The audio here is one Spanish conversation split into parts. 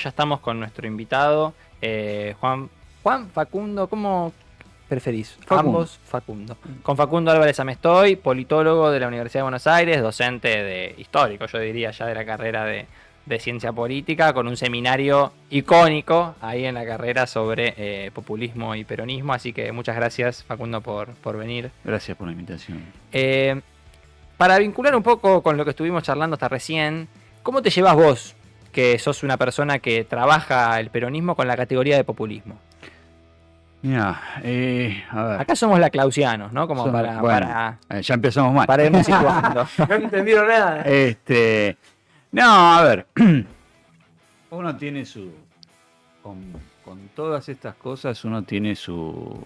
Ya estamos con nuestro invitado, Juan Facundo, ¿cómo preferís? Facundo. Ambos, Facundo. Con Facundo Álvarez Amestoy, politólogo de la Universidad de Buenos Aires, docente de histórico, yo diría ya de la carrera de ciencia política, con un seminario icónico ahí en la carrera sobre populismo y peronismo. Así que muchas gracias, Facundo, por venir. Gracias por la invitación. Eh, para vincular un poco con lo que estuvimos charlando hasta recién, ¿cómo te llevas vos, que sos una persona que trabaja el peronismo, con la categoría de populismo? Mira, a ver. Acá somos la Clausianos, ¿no? Como Ya empezamos mal. para irnos situando. No entendieron nada. No, a ver. Uno tiene con todas estas cosas, uno tiene sus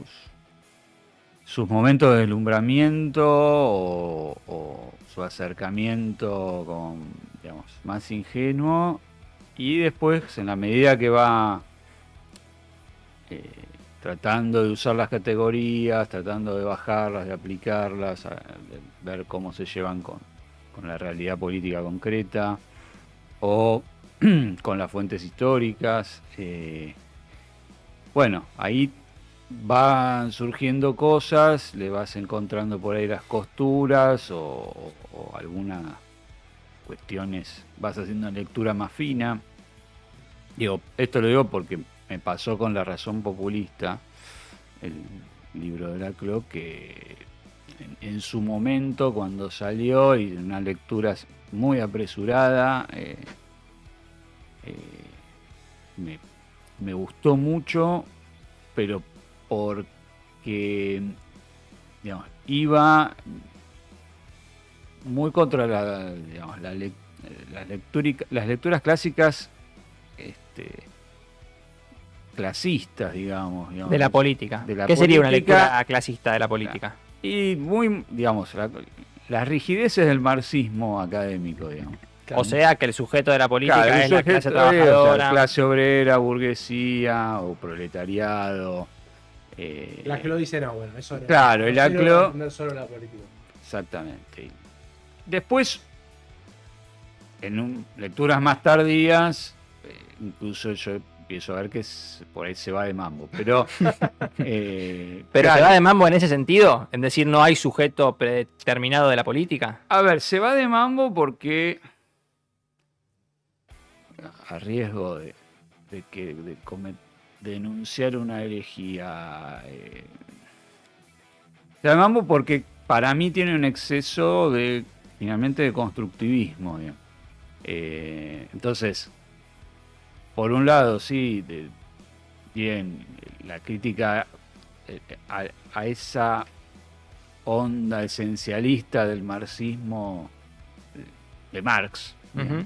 momentos de deslumbramiento o su acercamiento digamos, más ingenuo. Y después, en la medida que va tratando de usar las categorías, tratando de bajarlas, de aplicarlas, de ver cómo se llevan con la realidad política concreta o con las fuentes históricas. Bueno, ahí van surgiendo cosas, le vas encontrando por ahí las costuras o algunas cuestiones, vas haciendo una lectura más fina. Esto lo digo porque me pasó con La Razón Populista, el libro de Laclau, que en su momento, cuando salió, y una lectura muy apresurada, me gustó mucho, pero porque, digamos, iba muy contra las lecturas clásicas, clasistas, digamos. De la política. De la ¿Qué sería una política, lectura clasista de la política? Y muy, digamos, las rigideces del marxismo académico, digamos. O sea, que el sujeto de la política Claro, es la clase o sea, trabajadora. clase obrera, burguesía o proletariado. La que lo dice no, bueno, eso no. Claro, el Laclau. No solo la política. Exactamente. Después, lecturas más tardías, incluso yo empiezo a ver que por ahí se va de mambo. Pero ¿Pero claro, se va de mambo en ese sentido? En decir, no hay sujeto predeterminado de la política. a ver, se va de mambo porque, a riesgo de denunciar una herejía, se va de mambo porque para mí tiene un exceso finalmente de constructivismo. Entonces, por un lado, sí, bien, la crítica a esa onda esencialista del marxismo de Marx, Uh-huh.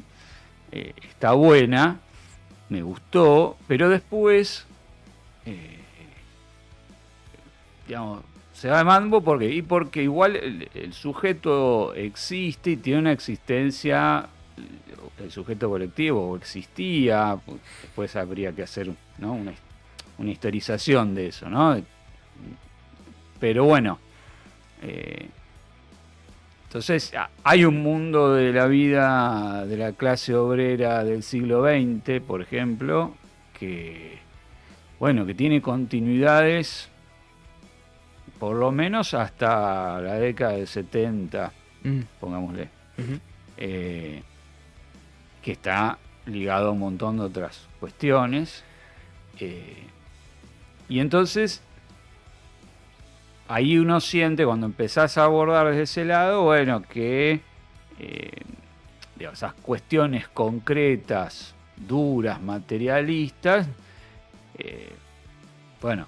está buena, me gustó, pero después, digamos, se va de mambo porque igual el sujeto existe y tiene una existencia, el sujeto colectivo, o existía, después habría que hacer, ¿no?, una historización de eso, ¿no? Pero bueno, entonces hay un mundo de la vida de la clase obrera del siglo XX, por ejemplo, que, bueno, que tiene continuidades por lo menos hasta la década del 70, pongámosle, que está ligado a un montón de otras cuestiones. Y entonces, ahí uno siente, cuando empezás a abordar desde ese lado, bueno, que esas cuestiones concretas, duras, materialistas, bueno,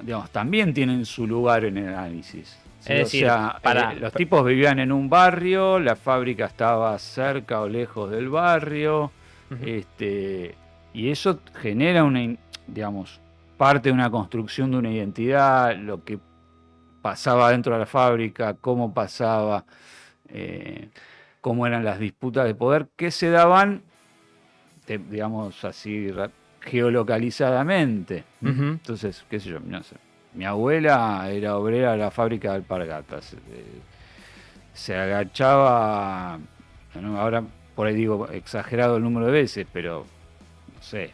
digamos, también tienen su lugar en el análisis. ¿Sí? Es decir, los tipos vivían en un barrio, la fábrica estaba cerca o lejos del barrio, y eso genera digamos, parte de una construcción de una identidad, lo que pasaba dentro de la fábrica, cómo pasaba, cómo eran las disputas de poder que se daban, digamos así, geolocalizadamente. Entonces, qué sé yo, no sé, mi abuela era obrera de la fábrica de alpargatas, se agachaba, ahora por ahí digo exagerado el número de veces, pero sé,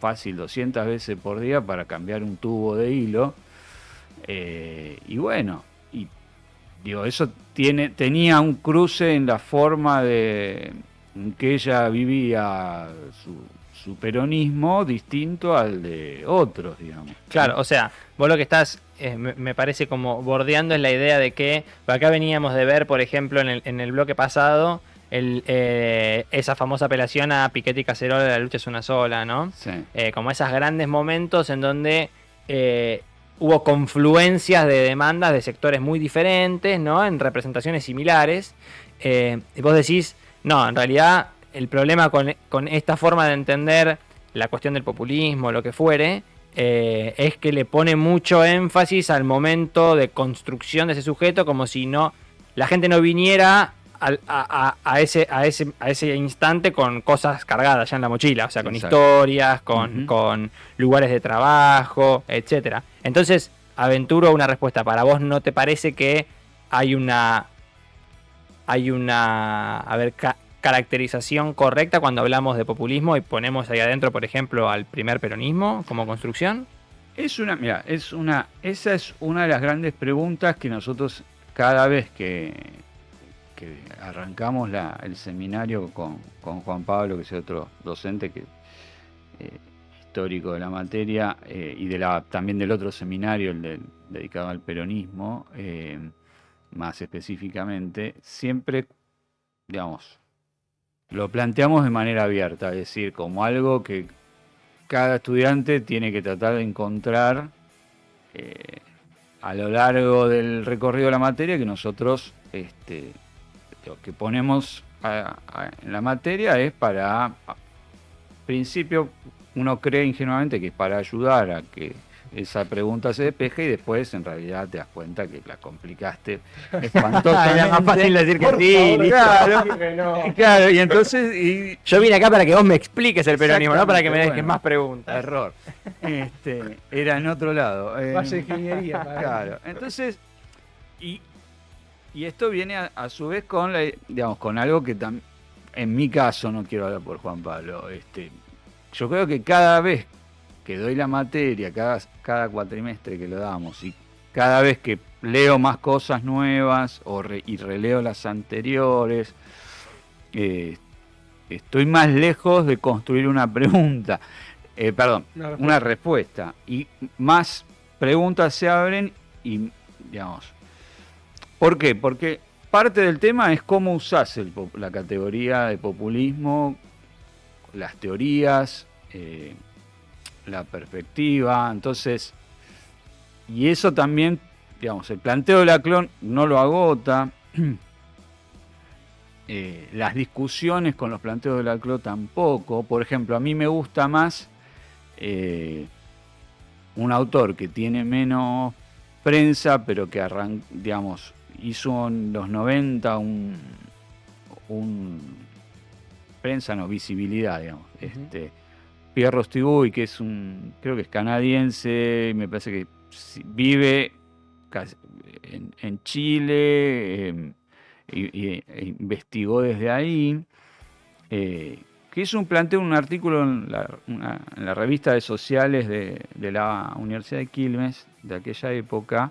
fácil 200 veces por día para cambiar un tubo de hilo. Y bueno, y digo, eso tenía un cruce en la forma en que ella vivía su peronismo distinto al de otros, digamos. Claro, o sea, vos lo que estás, me parece como bordeando es la idea de que acá veníamos de ver, por ejemplo, en el bloque pasado, esa famosa apelación a Piquetti y Cacerola, la lucha es una sola, ¿no? Sí. Como esos grandes momentos en donde hubo confluencias de demandas de sectores muy diferentes, ¿no? En representaciones similares. Y vos decís, no, en realidad el problema con esta forma de entender la cuestión del populismo, lo que fuere, es que le pone mucho énfasis al momento de construcción de ese sujeto, como si la gente no viniera a ese instante con cosas cargadas ya en la mochila, o sea, con Exacto. historias, con lugares de trabajo, etcétera. Entonces, aventuro una respuesta. ¿Para vos no te parece que hay una caracterización correcta cuando hablamos de populismo y ponemos ahí adentro, por ejemplo, al primer peronismo como construcción? Esa es una de las grandes preguntas que nosotros cada vez que arrancamos el seminario con Juan Pablo, que es otro docente histórico de la materia, y también del otro seminario, dedicado al peronismo, más específicamente, siempre, digamos, lo planteamos de manera abierta, es decir, como algo que cada estudiante tiene que tratar de encontrar a lo largo del recorrido de la materia, que nosotros lo que ponemos en la materia es para, al principio uno cree ingenuamente que es para ayudar a que esa pregunta se despeje, y después en realidad te das cuenta que la complicaste espantosamente. Era más fácil decir que sí. Claro, y entonces... Yo vine acá para que vos me expliques el peronismo, no para que me dejes más preguntas. Error. Era en otro lado. Vaya ingeniería. Claro, entonces... Y esto viene a su vez con algo que en mi caso, no quiero hablar por Juan Pablo, yo creo que cada vez que doy la materia, cada cuatrimestre que lo damos, y cada vez que leo más cosas nuevas y releo las anteriores, estoy más lejos de construir una pregunta, una respuesta, y más preguntas se abren y, digamos, ¿por qué? Porque parte del tema es cómo usás la categoría de populismo, las teorías, la perspectiva. Entonces, y eso también, digamos, el planteo de Laclau no lo agota. Las discusiones con los planteos de Laclau tampoco. Por ejemplo, a mí me gusta más un autor que tiene menos prensa, pero que hizo en los 90 visibilidad, digamos. Pierre Rostiguy, que creo que es canadiense, y me parece que vive en Chile, e investigó desde ahí, que hizo un artículo en la revista de sociales de la Universidad de Quilmes, de aquella época,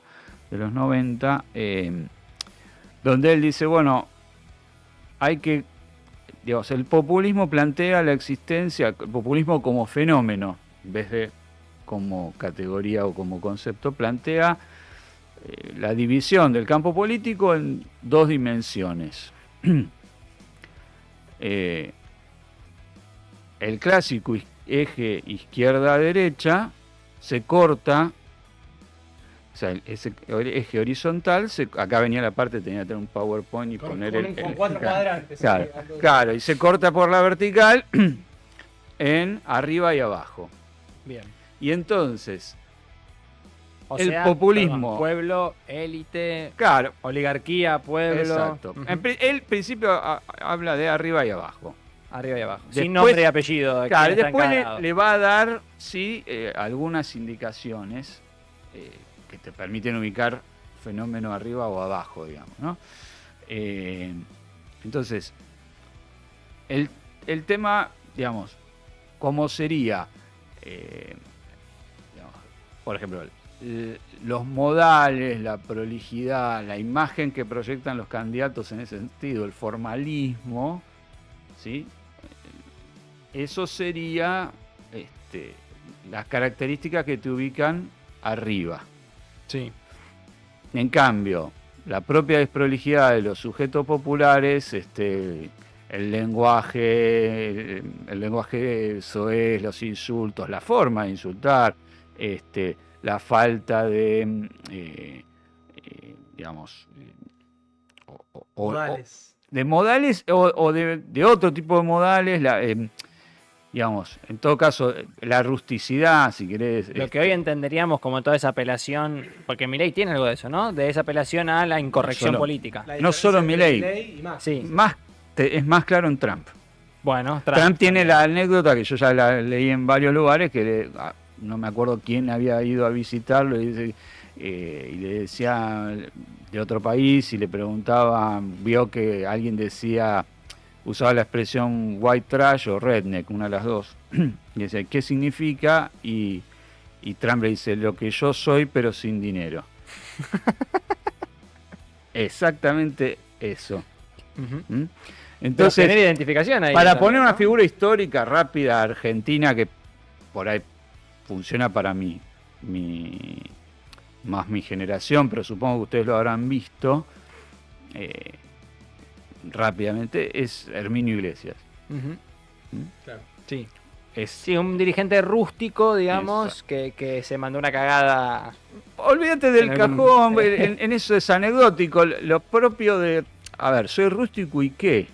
de los 90, donde él dice, bueno, el populismo plantea la existencia, el populismo como fenómeno, en vez de como categoría o como concepto, plantea la división del campo político en dos dimensiones. El clásico eje izquierda-derecha se corta. O sea, ese eje horizontal, acá venía la parte, tenía que tener un PowerPoint y poner con 4 cuadrantes. Claro, y se corta por la vertical en arriba y abajo. Bien. Y entonces, populismo... pueblo, élite, claro, oligarquía, pueblo... Exacto. El principio habla de arriba y abajo. Arriba y abajo. Después, sin nombre y apellido. Claro, después le va a dar, sí, algunas indicaciones que te permiten ubicar fenómeno arriba o abajo, digamos, ¿no? Entonces, el tema, digamos, cómo sería, digamos, por ejemplo, los modales, la prolijidad, la imagen que proyectan los candidatos en ese sentido, el formalismo, ¿sí? Eso sería las características que te ubican arriba. Sí. En cambio, la propia desprolijidad de los sujetos populares, el lenguaje soez, los insultos, la forma de insultar, la falta de, digamos, Modales. de modales o de otro tipo de modales, digamos, en todo caso, la rusticidad, si querés. Lo que hoy entenderíamos como toda esa apelación, porque Milei tiene algo de eso, ¿no? De esa apelación a la incorrección solo- política. La No solo diferencia entre Milei. Milei y Macri. Sí. Es más claro en Trump. Bueno, Trump tiene la anécdota que yo ya la leí en varios lugares, que no me acuerdo quién había ido a visitarlo y le decía de otro país y le preguntaba, vio que alguien decía, usaba la expresión white trash o redneck, una de las dos, y decía, ¿qué significa? Y Trump le dice, lo que yo soy pero sin dinero. Exactamente eso. Ujú. ¿Mm? Entonces, Entonces, tener identificación ahí. para también, poner una ¿no? figura histórica rápida argentina que por ahí funciona para mí, más mi generación, pero supongo que ustedes lo habrán visto rápidamente, es Herminio Iglesias. Ujú. Claro. Sí. Es, Sí, un dirigente rústico, digamos, que se mandó una cagada. olvídate del En algún- cajón, en eso es anecdótico, lo propio de, a ver, soy rústico y qué.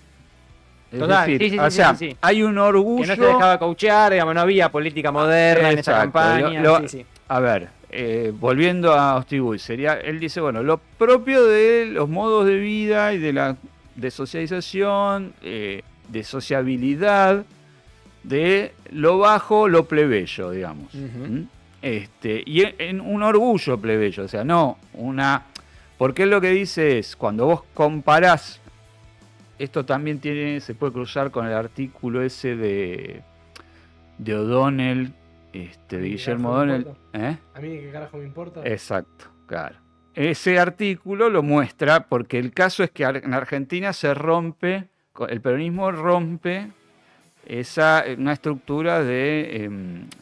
Es Total, decir, sí, sí, o sí, sea, sí, sí. hay un orgullo. Que no se dejaba coachear, digamos, no había política moderna en esa Exacto, campaña. lo- Sí, sí. A ver, volviendo a Ostigui, él dice, bueno, lo propio de los modos de vida y de socialización, de sociabilidad, de lo bajo, lo plebeyo, digamos. Ujú. ¿Mm? Y en un orgullo plebeyo, o sea, no una... Porque él lo que dice es, cuando vos comparás, esto también se puede cruzar con el artículo ese de O'Donnell, de ¿A mí qué Guillermo carajo me O'Donnell. importa? ¿A mí qué carajo me importa? Exacto, claro. Ese artículo lo muestra porque el caso es que en Argentina se rompe, el peronismo rompe una estructura de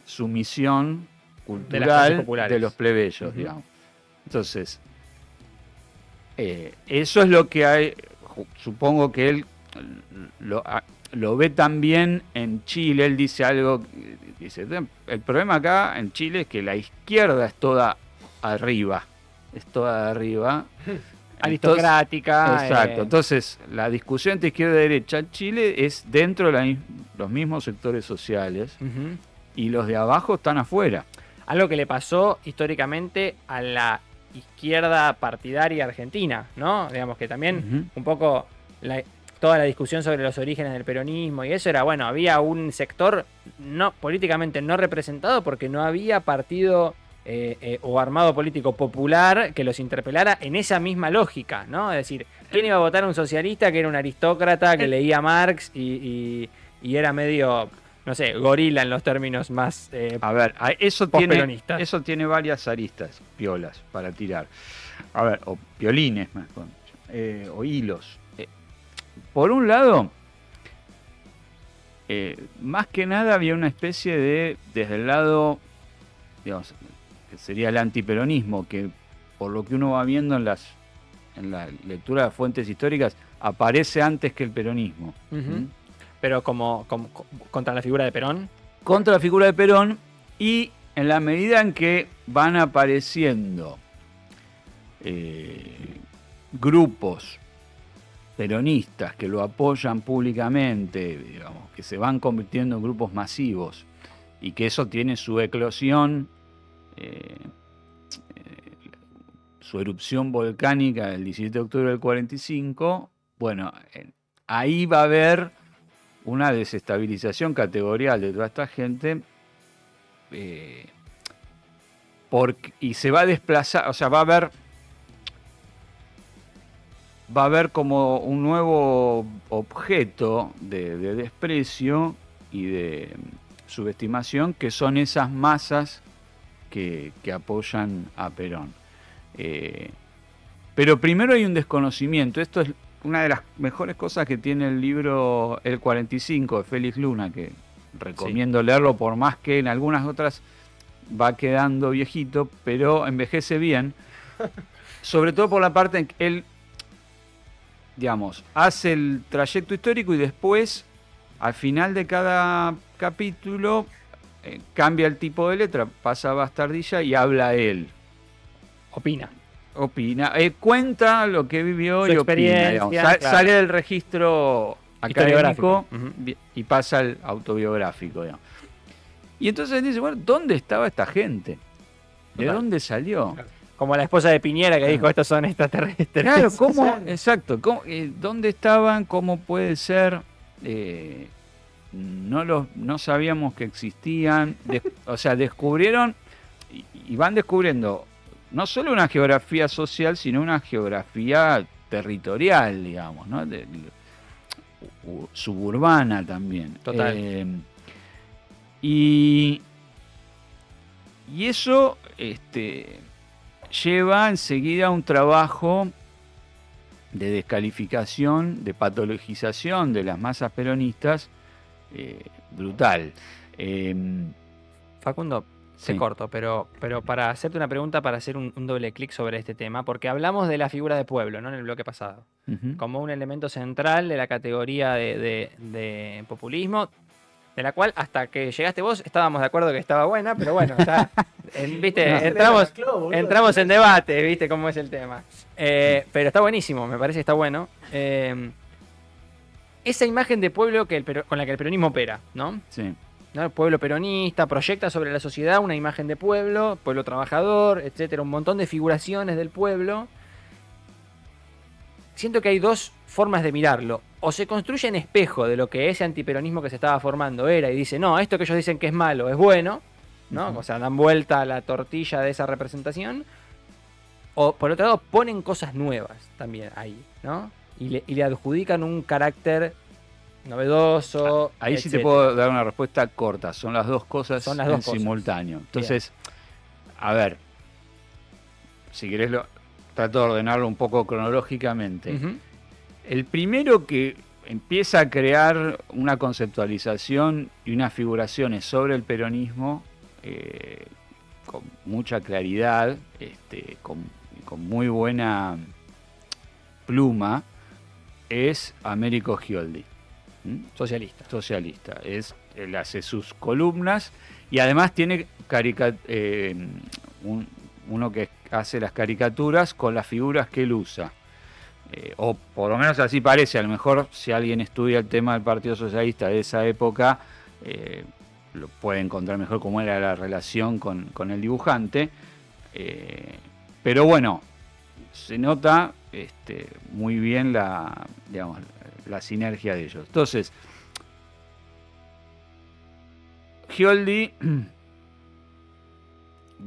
sumisión De las clases cultural populares. de los plebeyos, Ujú. digamos. Entonces, eso es lo que hay, supongo que él lo ve también en Chile. Él dice algo, dice, el problema acá en Chile es que la izquierda es toda arriba, Aristocrática. Exacto, entonces la discusión entre izquierda y derecha en Chile es dentro de los mismos sectores sociales Ujú. y los de abajo están afuera. Algo que le pasó históricamente a la izquierda partidaria argentina, ¿no? Digamos que también Ujú. un poco toda la discusión sobre los orígenes del peronismo y eso era, bueno, había un sector no políticamente no representado porque no había partido o armado político popular que los interpelara en esa misma lógica, ¿no? Es decir, ¿quién iba a votar a un socialista que era un aristócrata, que leía Marx y era medio, no sé, gorila en los términos más... A ver, eso Postperonistas. tiene varias aristas, piolas, para tirar. A ver, o piolines, más o hilos. Por un lado, más que nada había una especie de, desde el lado, digamos, que sería el antiperonismo, que por lo que uno va viendo en la lectura de fuentes históricas, aparece antes que el peronismo. Ujú. ¿Mm? Pero como contra la figura de Perón. Contra la figura de Perón, y en la medida en que van apareciendo grupos peronistas que lo apoyan públicamente, digamos, que se van convirtiendo en grupos masivos y que eso tiene su eclosión, su erupción volcánica el 17 de octubre del 45, bueno, ahí va a haber una desestabilización categorial de toda esta gente y se va a desplazar, o sea, va a haber como un nuevo objeto de desprecio y de subestimación, que son esas masas que apoyan a Perón. Pero primero hay un desconocimiento. Esto es una de las mejores cosas que tiene el libro El 45 de Félix Luna, que recomiendo leerlo, por más que en algunas otras va quedando viejito, pero envejece bien. Sobre todo por la parte en que él, digamos, hace el trayecto histórico y después, al final de cada capítulo, cambia el tipo de letra, pasa a bastardilla y habla él. Opina. Cuenta lo que vivió Su y opina. experiencia, Digamos. claro. Sale del registro académico Historiográfico. y pasa al autobiográfico. Digamos. Y entonces dice, bueno, ¿dónde estaba esta gente? ¿De Total. dónde salió? Claro. Como la esposa de Piñera que dijo, estos son extraterrestres. Claro, ¿cómo? Claro. Exacto. ¿Dónde estaban? ¿Cómo puede ser? No sabíamos que existían. O sea, descubrieron y van descubriendo no solo una geografía social, sino una geografía territorial, digamos, ¿no? Suburbana también. Total. Y eso lleva enseguida a un trabajo de descalificación, de patologización de las masas peronistas brutal. Facundo, Sí. te corto, pero para hacerte una pregunta, para hacer un doble clic sobre este tema, porque hablamos de la figura de pueblo, ¿no? En el bloque pasado, Ujú. como un elemento central de la categoría de populismo, de la cual hasta que llegaste vos estábamos de acuerdo que estaba buena, pero bueno, ya, viste, No. entramos en debate, viste cómo es el tema. Pero está buenísimo, me parece que está bueno. Esa imagen de pueblo con la que el peronismo opera, ¿no? Sí. ¿No? El pueblo peronista proyecta sobre la sociedad una imagen de pueblo trabajador, etcétera, un montón de figuraciones del pueblo. Siento que hay dos formas de mirarlo. O se construye en espejo de lo que ese antiperonismo que se estaba formando era y dice, no, esto que ellos dicen que es malo es bueno, ¿no? Ujú. O sea, dan vuelta a la tortilla de esa representación. O por otro lado, ponen cosas nuevas también ahí, ¿no? Y le adjudican un carácter novedoso. Ahí sí te etcétera. puedo dar una respuesta corta. Son las dos cosas Son las dos en cosas. simultáneo. Entonces, a ver, si querés trato de ordenarlo un poco cronológicamente. Ujú. El primero que empieza a crear una conceptualización y unas figuraciones sobre el peronismo con mucha claridad, con muy buena pluma, es Américo Gioldi. Socialista. Socialista. Él hace sus columnas y además tiene uno que hace las caricaturas con las figuras que él usa. O por lo menos así parece. A lo mejor si alguien estudia el tema del Partido Socialista de esa época, lo puede encontrar mejor cómo era la relación con el dibujante. Pero bueno, se nota muy bien la sinergia de ellos. Entonces, Gioldi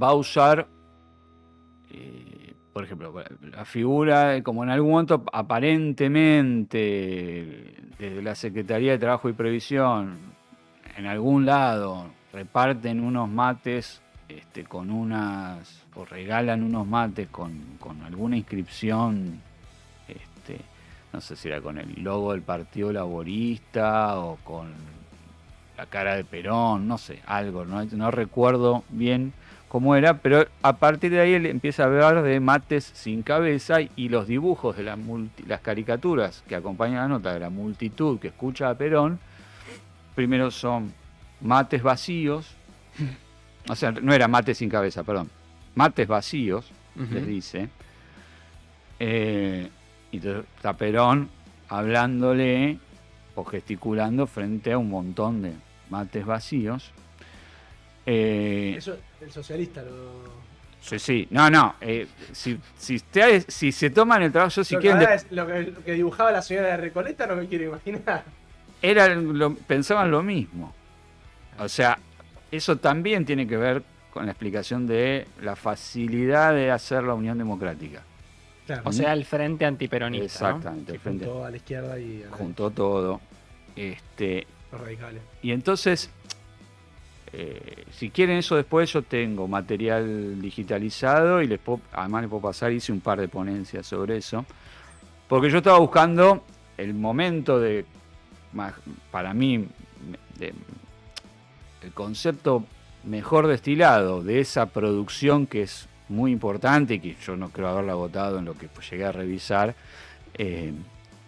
va a usar, por ejemplo, la figura, como en algún momento aparentemente desde la Secretaría de Trabajo y Previsión, en algún lado reparten unos mates o regalan unos mates con alguna inscripción, no sé si era con el logo del Partido Laborista o con la cara de Perón, no sé, algo, no recuerdo bien cómo era, pero a partir de ahí él empieza a hablar de mates sin cabeza y los dibujos de las caricaturas que acompañan la nota de la multitud que escucha a Perón, primero son mates vacíos, o sea, no era mates sin cabeza, perdón, mates vacíos, Ujú. les dice. Y entonces está Perón hablándole o gesticulando frente a un montón de mates vacíos. Eso, el socialista lo. Sí. Si se toman el trabajo, yo si Lo que quieren... ahora es lo que dibujaba la señora de Recoleta, no me quiero imaginar. pensaban lo mismo. O sea, eso también tiene que ver con la explicación de la facilidad de hacer la Unión Democrática. Claro. O sea, el frente antiperonista. Exactamente. Que juntó a la izquierda y a la Juntó todo. derecha, los radicales. Y entonces, Si quieren eso después, yo tengo material digitalizado y además les puedo pasar, hice un par de ponencias sobre eso, porque yo estaba buscando el momento para mí, el concepto mejor destilado de esa producción que es muy importante y que yo no creo haberla agotado en lo que llegué a revisar,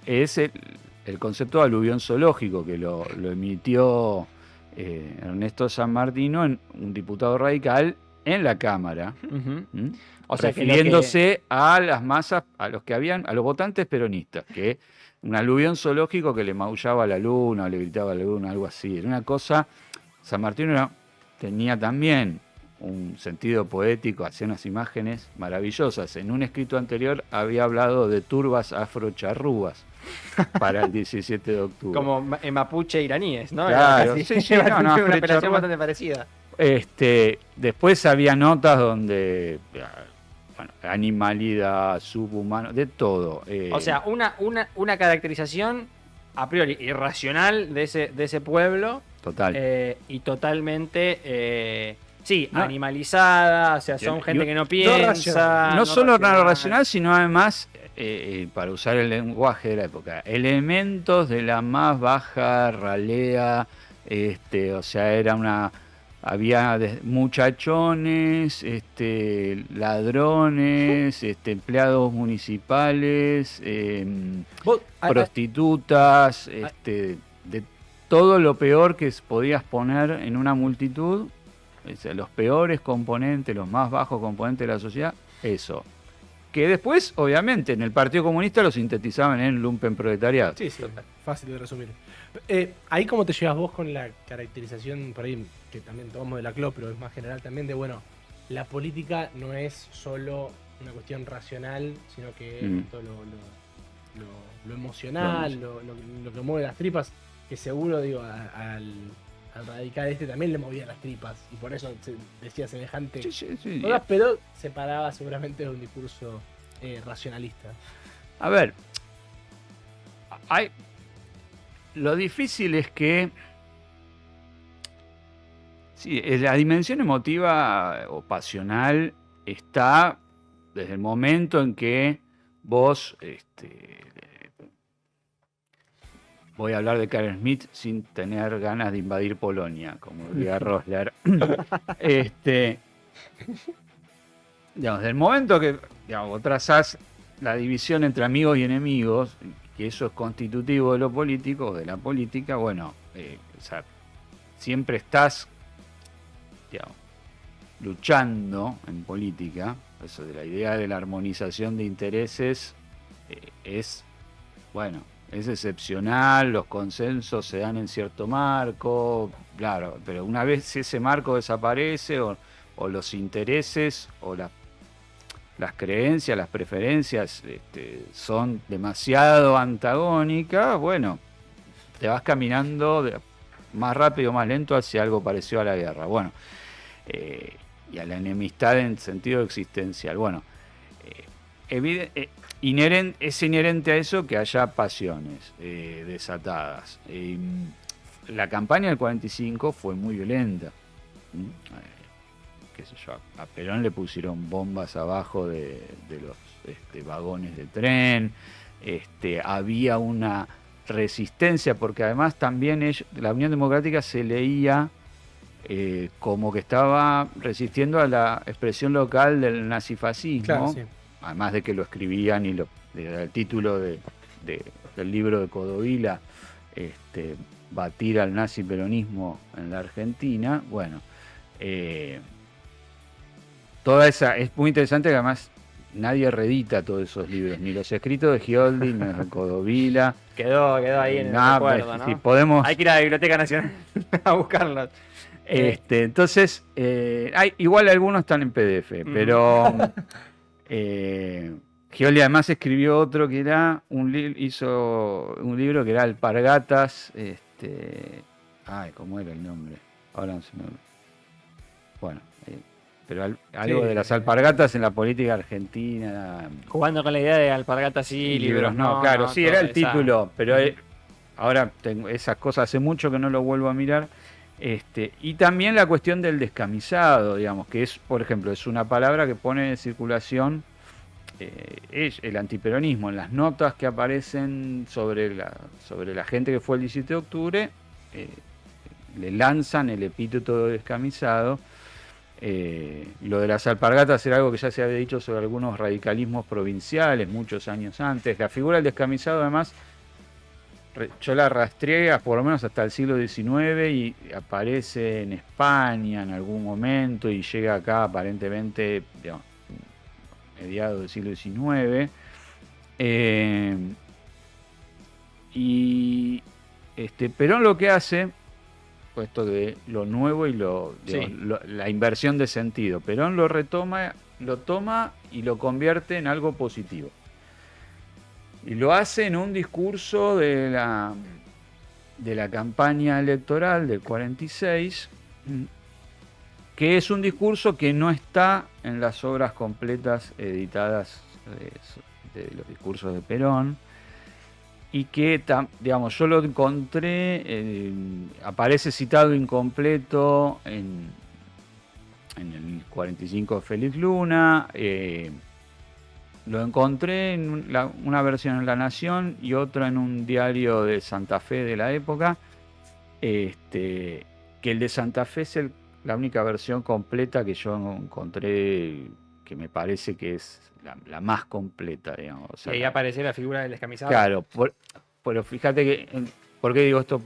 es el concepto de aluvión zoológico, que lo emitió Ernesto San Martino, un diputado radical, en la Cámara, O sea, refiriéndose a las masas, a los votantes peronistas, que un aluvión zoológico que le maullaba a la luna, o le gritaba a la luna, algo así. Era una cosa. San Martino tenía también un sentido poético, hacía unas imágenes maravillosas. En un escrito anterior había hablado de turbas afrocharrúas para el 17 de octubre. Como en mapuche iraníes, ¿no? Claro, sí, una apelación bastante parecida. Después había notas donde, bueno, animalidad, subhumano, de todo. O sea, una caracterización a priori irracional de ese pueblo. Total. Y totalmente, animalizada, o sea, son gente que no piensa. No solo racional, sino además, para usar el lenguaje de la época, elementos de la más baja ralea, o sea, había muchachones, ladrones, empleados municipales, prostitutas, de todo lo peor que podías poner en una multitud, o sea, los peores componentes, los más bajos componentes de la sociedad, eso. Que después, obviamente, en el Partido Comunista lo sintetizaban en lumpenproletariado. Sí, fácil de resumir. Ahí cómo te llevas vos con la caracterización, por ahí, que también tomamos de la CLO, pero es más general también, de bueno, la política no es solo una cuestión racional, sino que todo lo emocional, lo que mueve las tripas, que seguro, digo, al radical también le movía las tripas, y por eso decía semejante cosas, pero se paraba seguramente de un discurso racionalista. A ver, lo difícil es que la dimensión emotiva o pasional está desde el momento en que vos, voy a hablar de Carl Schmitt sin tener ganas de invadir Polonia, como diría Rosler. Digamos, del momento que vos trazás la división entre amigos y enemigos, que eso es constitutivo de lo político o de la política, bueno, o sea, siempre estás, luchando en política. Eso de la idea de la armonización de intereses es excepcional, los consensos se dan en cierto marco, claro, pero una vez ese marco desaparece o los intereses o las creencias, las preferencias son demasiado antagónicas, bueno, te vas caminando más rápido o más lento hacia algo parecido a la guerra. Bueno, y a la enemistad en sentido existencial. Bueno, es inherente a eso que haya pasiones desatadas. La campaña del 45 fue muy violenta. Qué sé yo, a Perón le pusieron bombas abajo de los vagones de tren. Había una resistencia, porque además también la Unión Democrática se leía como que estaba resistiendo a la expresión local del nazifascismo, claro, sí. Además de que lo escribían y el título del libro de Codovila, batir al nazi-peronismo en la Argentina. Bueno, toda esa es muy interesante, que además nadie reedita todos esos libros, ni los escritos de Gioldi, ni los de Codovila. Quedó ahí en el recuerdo, ¿no? Sí, podemos... Hay que ir a la Biblioteca Nacional a buscarlos. Entonces, igual algunos están en PDF, pero Gioldi además escribió otro que era hizo un libro que era Alpargatas, ¿cómo era el nombre? Ahora no se me... Bueno, pero algo de las alpargatas en la política argentina. Jugando con la idea de alpargatas sí, libros no. Claro, sí, era el título, pero ahora tengo esas cosas, hace mucho que no lo vuelvo a mirar. Y también la cuestión del descamisado, digamos, que es, por ejemplo, es una palabra que pone en circulación es el antiperonismo. En las notas que aparecen sobre la gente que fue el 17 de octubre, le lanzan el epíteto de descamisado. Lo de las alpargatas era algo que ya se había dicho sobre algunos radicalismos provinciales muchos años antes. La figura del descamisado, además, yo la rastreé por lo menos hasta el siglo XIX y aparece en España en algún momento y llega acá aparentemente, digamos, mediados del siglo XIX. Perón lo que hace, esto de lo nuevo y la inversión de sentido, Perón lo toma y lo convierte en algo positivo. Y lo hace en un discurso de la campaña electoral del 46, que es un discurso que no está en las obras completas editadas de los discursos de Perón, y que, digamos, yo lo encontré, aparece citado incompleto en el 45 de Félix Luna. Lo encontré en una versión en La Nación y otra en un diario de Santa Fe de la época, que el de Santa Fe es la única versión completa que yo encontré, que me parece que es la más completa, digamos. O sea, y ahí aparece la figura del descamisado. Claro, pero fíjate que, ¿por qué digo esto?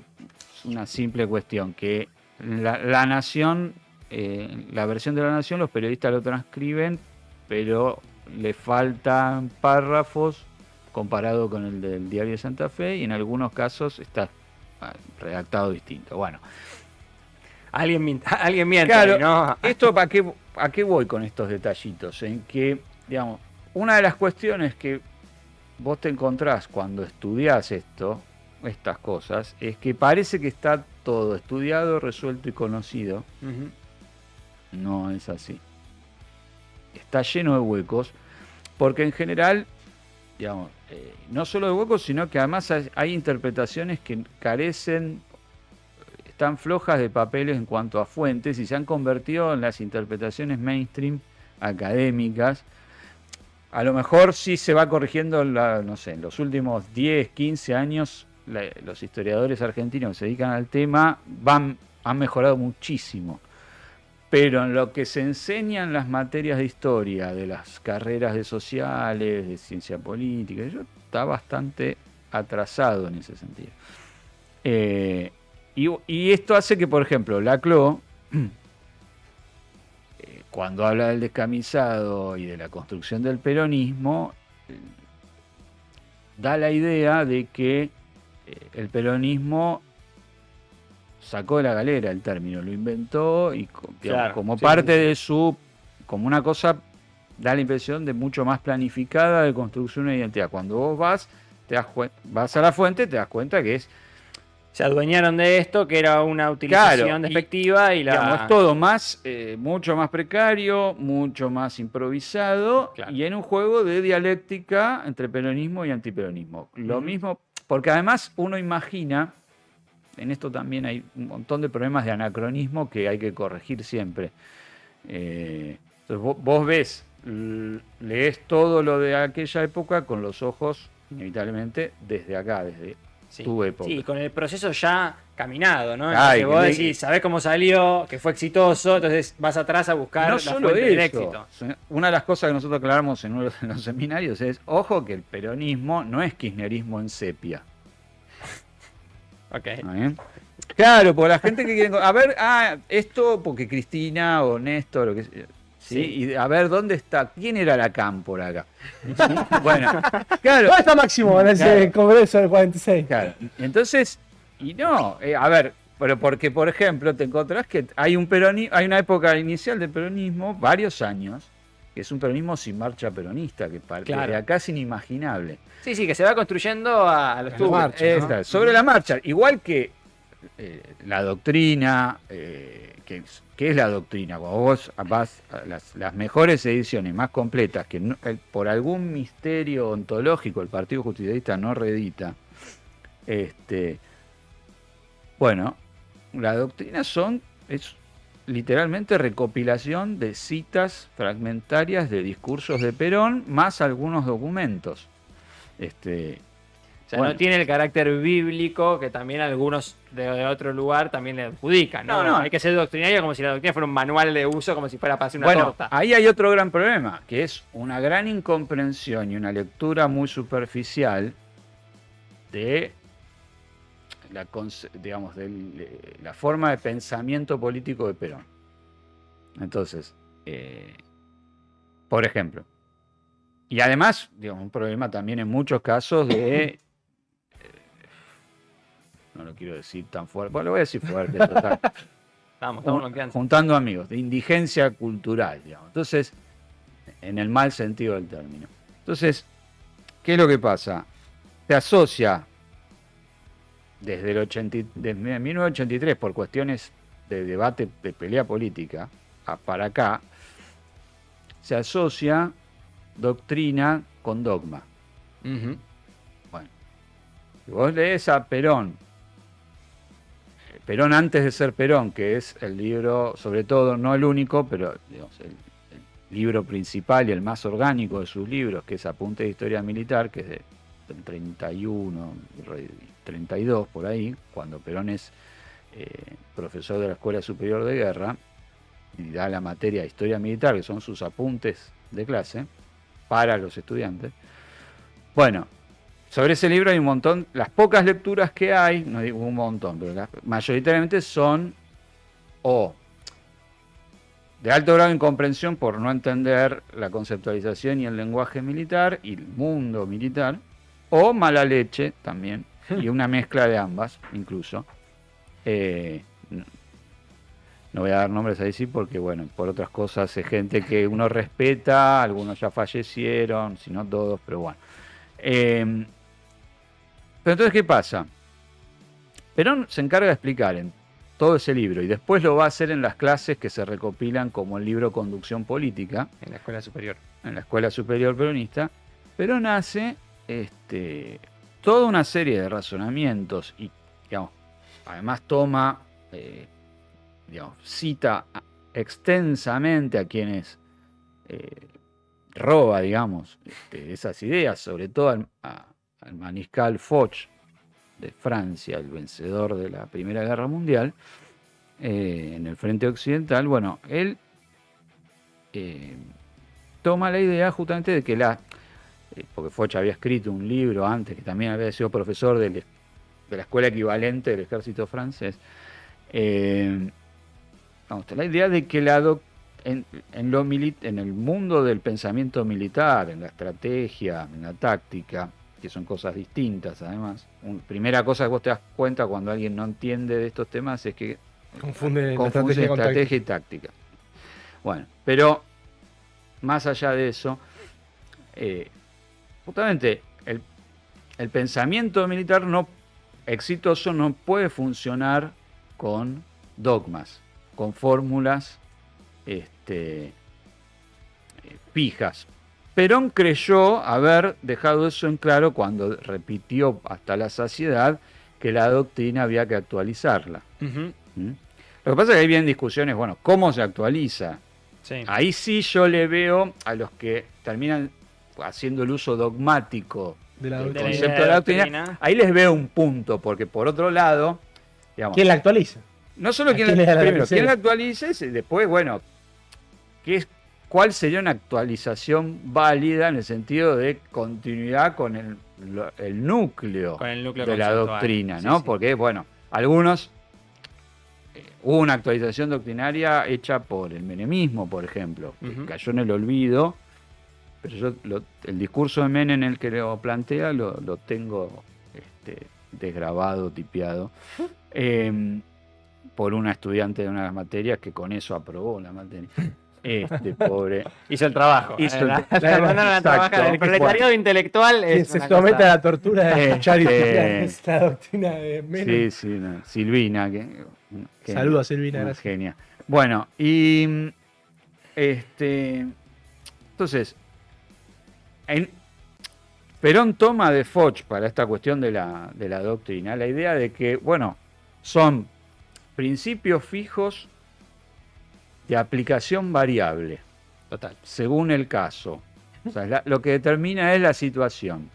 Es una simple cuestión, que la Nación, la versión de La Nación, los periodistas lo transcriben, pero le faltan párrafos comparado con el del diario de Santa Fe, y en algunos casos está redactado distinto. Bueno, Alguien miente, claro, ¿no? ¿Esto a qué voy con estos detallitos? En que, digamos, una de las cuestiones que vos te encontrás cuando estudiás estas cosas, es que parece que está todo estudiado, resuelto y conocido. Uh-huh. No es así. Está lleno de huecos, porque en general, digamos, no solo de huecos, sino que además hay interpretaciones que carecen, están flojas de papeles en cuanto a fuentes, y se han convertido en las interpretaciones mainstream académicas. A lo mejor sí se va corrigiendo, no sé, en los últimos 10, 15 años, los historiadores argentinos que se dedican al tema han mejorado muchísimo. Pero en lo que se enseña en las materias de historia, de las carreras de sociales, de ciencia política, está bastante atrasado en ese sentido. Y esto hace que, por ejemplo, Laclau, cuando habla del descamisado y de la construcción del peronismo, da la idea de que el peronismo sacó de la galera el término, lo inventó y, digamos, Claro, como sí, parte sí. de como una cosa, da la impresión de mucho más planificada de construcción de una identidad. Cuando vos vas a la fuente, te das cuenta que es, Se adueñaron de esto, que era una utilización claro, despectiva y digamos, es todo más, mucho más precario, mucho más improvisado, Claro. y en un juego de dialéctica entre peronismo y antiperonismo. Lo mismo, porque además uno imagina, en esto también hay un montón de problemas de anacronismo que hay que corregir siempre. Entonces vos ves, lees todo lo de aquella época con los ojos, inevitablemente, desde acá, desde tu época. Sí, con el proceso ya caminado, ¿no? Ay, Entonces vos que decís, sabés cómo salió, que fue exitoso, entonces vas atrás a buscar No la solo fuente del eso. éxito. Una de las cosas que nosotros aclaramos en uno de los seminarios es, ojo, que el peronismo no es kirchnerismo en sepia. Ok. Claro, porque la gente que quiere... A ver, esto porque Cristina o Néstor, o que, ¿sí? Y a ver, ¿dónde está? ¿Quién era la cámpora acá? ¿Sí? Bueno, claro. ¿Dónde está Máximo en ese congreso del 46? Claro. Entonces, y no, a ver, pero porque, por ejemplo, te encontrás que hay una época inicial del peronismo, varios años, que es un peronismo sin marcha peronista, que Claro. de acá es inimaginable. Sí, que se va construyendo a los tubos. marcha, ¿no? Esta, sobre la marcha, igual que la doctrina, ¿qué es la doctrina? Cuando vos vas a las mejores ediciones más completas, que por algún misterio ontológico el Partido Justicialista no reedita, bueno, la doctrina es literalmente recopilación de citas fragmentarias de discursos de Perón, más algunos documentos. O sea, no tiene el carácter bíblico que también algunos de otro lugar también le adjudican, ¿no? No. Hay que ser doctrinario como si la doctrina fuera un manual de uso, como si fuera para hacer una Bueno, torta. ahí hay otro gran problema, que es una gran incomprensión y una lectura muy superficial de la forma de pensamiento político de Perón. Entonces, por ejemplo, y además, digamos, un problema también en muchos casos de no lo quiero decir tan fuerte, bueno, lo voy a decir fuerte, total. Estamos en confianza. Juntando amigos, de indigencia cultural, digamos. Entonces, en el mal sentido del término. Entonces, ¿qué es lo que pasa? Se asocia desde 1983 por cuestiones de debate, de pelea política, para acá, se asocia doctrina con dogma. Ujú. Bueno, si vos lees a Perón antes de ser Perón, que es el libro, sobre todo, no el único, pero digamos, el libro principal y el más orgánico de sus libros, que es Apuntes de Historia Militar, que es del 31, 32, por ahí, cuando Perón es profesor de la Escuela Superior de Guerra, y da la materia de Historia Militar, que son sus apuntes de clase, para los estudiantes. Bueno, sobre ese libro hay un montón, las pocas lecturas que hay, no digo un montón, pero mayoritariamente son de alto grado de incomprensión por no entender la conceptualización y el lenguaje militar y el mundo militar, o mala leche también, y una mezcla de ambas incluso. No voy a dar nombres ahí sí porque, bueno, por otras cosas es gente que uno respeta, algunos ya fallecieron, si no todos, pero bueno. Pero entonces, ¿qué pasa? Perón se encarga de explicar en todo ese libro y después lo va a hacer en las clases que se recopilan como el libro Conducción Política. En la escuela superior. En la Escuela Superior Peronista. Perón hace toda una serie de razonamientos y, digamos, además toma, cita extensamente a quienes roba, digamos, esas ideas, sobre todo al mariscal Foch de Francia, el vencedor de la Primera Guerra Mundial, en el frente occidental. Bueno, él toma la idea justamente de que porque Foch había escrito un libro antes, que también había sido profesor de la escuela equivalente del ejército francés, la idea de que en el mundo del pensamiento militar, en la estrategia, en la táctica, que son cosas distintas además. Primera cosa que vos te das cuenta cuando alguien no entiende de estos temas es que confunde estrategia y táctica. Bueno, pero más allá de eso, justamente el pensamiento militar exitoso no puede funcionar con dogmas, con fórmulas fijas. Perón creyó haber dejado eso en claro cuando repitió hasta la saciedad que la doctrina había que actualizarla. Uh-huh. Lo que pasa es que ahí vienen discusiones, bueno, ¿cómo se actualiza? Sí. Ahí sí yo le veo a los que terminan haciendo el uso dogmático del concepto de la doctrina, ahí les veo un punto, porque por otro lado, digamos, ¿quién la actualiza? No solo quién la actualiza, y después, bueno, ¿cuál sería una actualización válida en el sentido de continuidad con el núcleo de la doctrina, ¿no? Sí. Porque, bueno, algunos... hubo una actualización doctrinaria hecha por el menemismo, por ejemplo, que cayó en el olvido, pero yo el discurso de Menem en el que lo plantea lo tengo desgrabado, tipeado, por una estudiante de una de las materias que con eso aprobó la materia. Pobre. Hizo el trabajo. El proletariado intelectual se somete a la tortura de escuchar la doctrina de Menem. Sí, no. Silvina. Saludos a Silvina, gracias. Genia. Bueno, y entonces, Perón toma de Foch para esta cuestión de la doctrina la idea de que, bueno, son principios fijos de aplicación variable, Total. según el caso. O sea, lo que determina es la situación.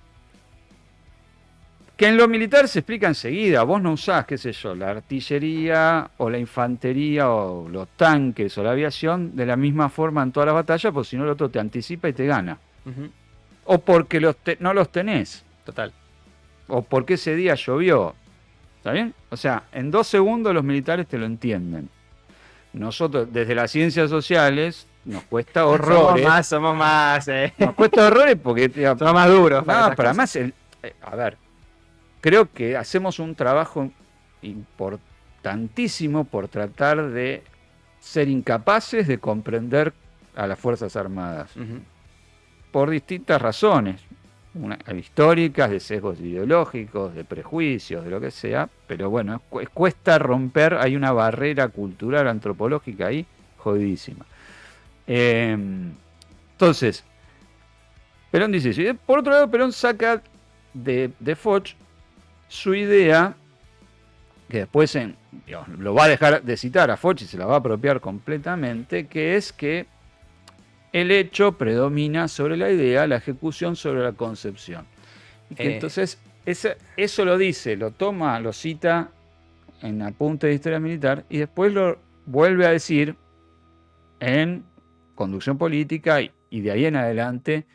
Que en lo militar se explica enseguida. Vos no usás, qué sé yo, la artillería o la infantería o los tanques o la aviación de la misma forma en todas las batallas, porque si no el otro te anticipa y te gana. Ujú. O porque no los tenés. Total. O porque ese día llovió. ¿Está bien? O sea, en 2 segundos los militares te lo entienden. Nosotros, desde las ciencias sociales, nos cuesta horrores. Somos más. Nos cuesta horrores porque... Somos más duros. No, pero además, a ver, creo que hacemos un trabajo importantísimo por tratar de ser incapaces de comprender a las Fuerzas Armadas. Ujú. Por distintas razones. Históricas, de sesgos ideológicos, de prejuicios, de lo que sea, pero bueno, cuesta romper, hay una barrera cultural, antropológica ahí, jodidísima. Entonces, Perón dice eso. Y por otro lado, Perón saca de Foch su idea, que después lo va a dejar de citar a Foch y se la va a apropiar completamente, que es que el hecho predomina sobre la idea, la ejecución sobre la concepción. Y que entonces, eso lo dice, lo toma, lo cita en Apuntes de Historia Militar y después lo vuelve a decir en Conducción Política y de ahí en adelante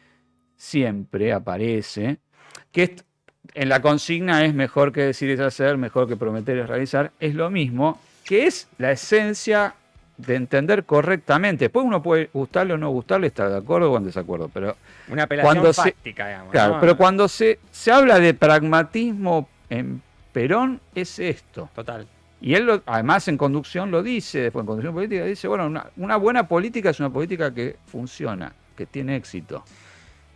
siempre aparece que en la consigna es mejor que decir es hacer, mejor que prometer es realizar, es lo mismo, que es la esencia de entender correctamente. Después uno puede gustarle o no gustarle, estar de acuerdo o en desacuerdo, pero Una apelación fáctica, digamos. claro, ¿no? pero cuando se habla de pragmatismo en Perón es esto. Total. Y él además en conducción lo dice, después en conducción política dice, bueno, una buena política es una política que funciona, que tiene éxito.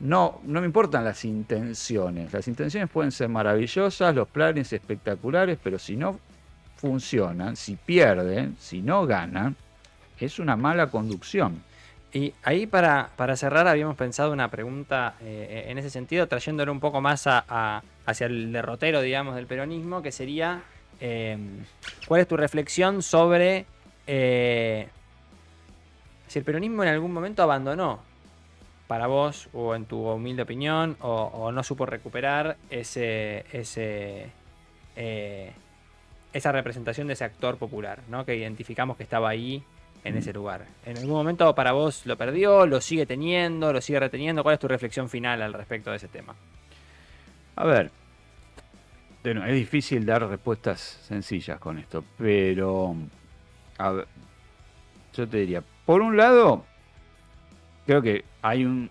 No me importan las intenciones. Las intenciones pueden ser maravillosas, los planes espectaculares, pero si no funcionan, si pierden, si no ganan, es una mala conducción. Y ahí para cerrar habíamos pensado una pregunta en ese sentido, trayéndolo un poco más hacia el derrotero, digamos, del peronismo, que sería, ¿cuál es tu reflexión sobre si el peronismo en algún momento abandonó, para vos, o en tu humilde opinión, o no supo recuperar esa representación de ese actor popular, ¿no? Que identificamos que estaba ahí en ese lugar? ¿En algún momento para vos lo perdió, lo sigue teniendo, lo sigue reteniendo? ¿Cuál es tu reflexión final al respecto de ese tema? A ver, bueno, es difícil dar respuestas sencillas con esto, pero a ver, yo te diría, por un lado, creo que hay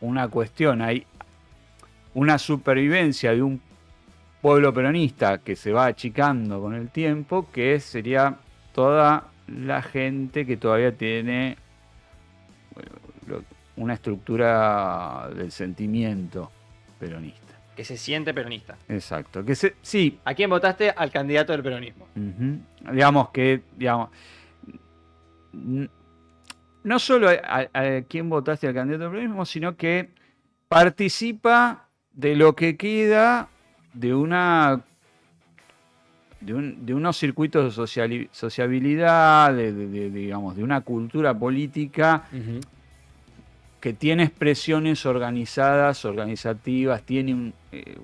una cuestión, hay una supervivencia de un pueblo peronista que se va achicando con el tiempo, que sería toda la gente que todavía tiene una estructura del sentimiento peronista. Que se siente peronista. Exacto. Sí. ¿A quién votaste? Al candidato del peronismo. Digamos que, no solo a quién votaste al candidato del peronismo, sino que participa de lo que queda de unos circuitos de sociabilidad, digamos, de una cultura política que tiene expresiones organizativas, tiene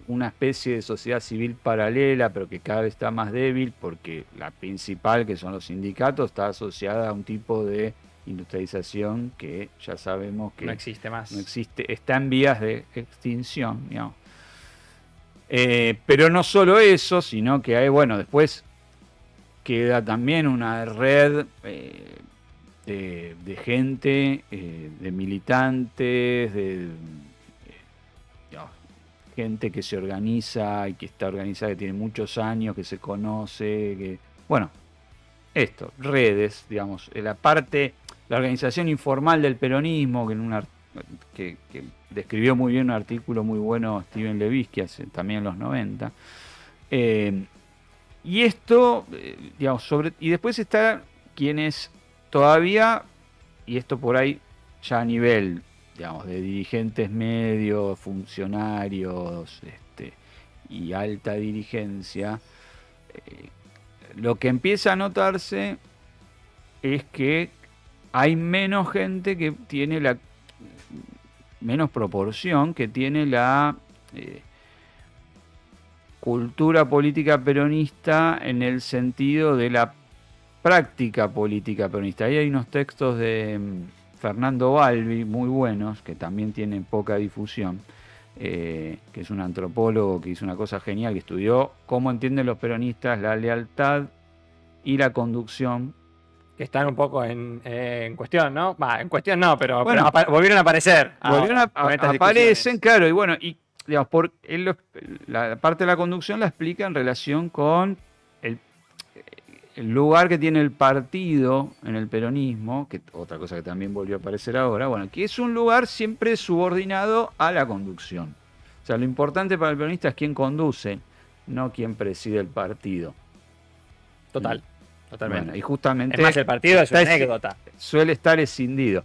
una especie de sociedad civil paralela, pero que cada vez está más débil, porque la principal, que son los sindicatos, está asociada a un tipo de industrialización que ya sabemos que no existe más. No existe, está en vías de extinción, digamos. Pero no solo eso, sino que hay, bueno, después queda también una red de gente, de militantes, gente que se organiza y que está organizada, que tiene muchos años, que se conoce, bueno, redes, digamos, la organización informal del peronismo, que describió muy bien un artículo muy bueno Steven Levitsky también en los 90. Y esto, digamos, y después está quienes todavía, y esto por ahí ya a nivel, digamos, de dirigentes medios, funcionarios y alta dirigencia, lo que empieza a notarse es que hay menos gente que tiene menos proporción que tiene la cultura política peronista en el sentido de la práctica política peronista. Ahí hay unos textos de Fernando Balbi muy buenos, que también tienen poca difusión, que es un antropólogo que hizo una cosa genial, que estudió cómo entienden los peronistas la lealtad y la conducción. Que están un poco en cuestión, ¿no? En cuestión no, pero, Bueno, volvieron a aparecer. Aparecen, claro, y bueno, y digamos, la parte de la conducción la explica en relación con el lugar que tiene el partido en el peronismo, que otra cosa que también volvió a aparecer ahora, bueno, que es un lugar siempre subordinado a la conducción. O sea, lo importante para el peronista es quién conduce, no quién preside el partido. Totalmente. Bueno, y justamente es más, el partido es una anécdota. Suele estar escindido.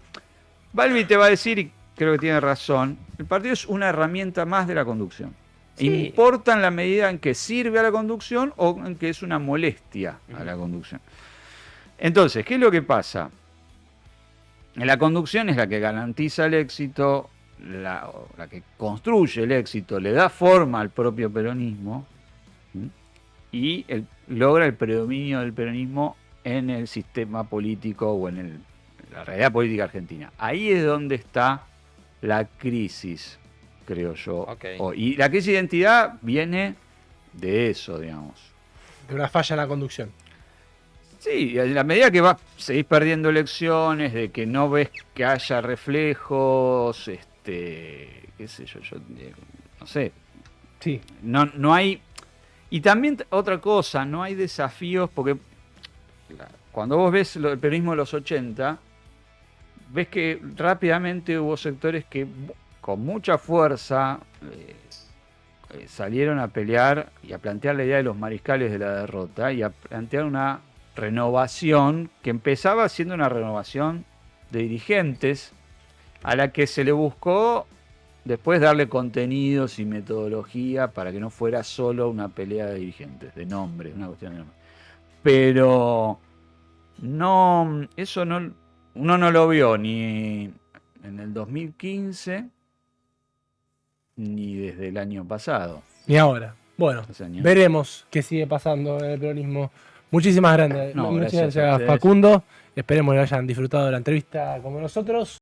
Balbi te va a decir, y creo que tiene razón, el partido es una herramienta más de la conducción. Sí. Importa en la medida en que sirve a la conducción o en que es una molestia a la conducción. Entonces, ¿qué es lo que pasa? La conducción es la que garantiza el éxito, la que construye el éxito, le da forma al propio peronismo y logra el predominio del peronismo en el sistema político o en la realidad política argentina. Ahí es donde está la crisis, creo yo. Okay. Y la crisis de identidad viene de eso, digamos. De una falla en la conducción. Sí, en la medida que seguís perdiendo elecciones, de que no ves que haya reflejos, qué sé yo, no sé. Sí. No hay. Y también otra cosa, no hay desafíos, porque cuando vos ves el peronismo de los 80, ves que rápidamente hubo sectores que con mucha fuerza salieron a pelear y a plantear la idea de los mariscales de la derrota y a plantear una renovación que empezaba siendo una renovación de dirigentes a la que se le buscó después darle contenidos y metodología para que no fuera solo una pelea de dirigentes, de nombres, una cuestión de nombres. Pero no, eso no, uno no lo vio ni en el 2015 ni desde el año pasado. Ni ahora. Bueno, veremos qué sigue pasando en el peronismo. Muchísimas gracias, gracias Facundo. Esperemos que hayan disfrutado de la entrevista como nosotros.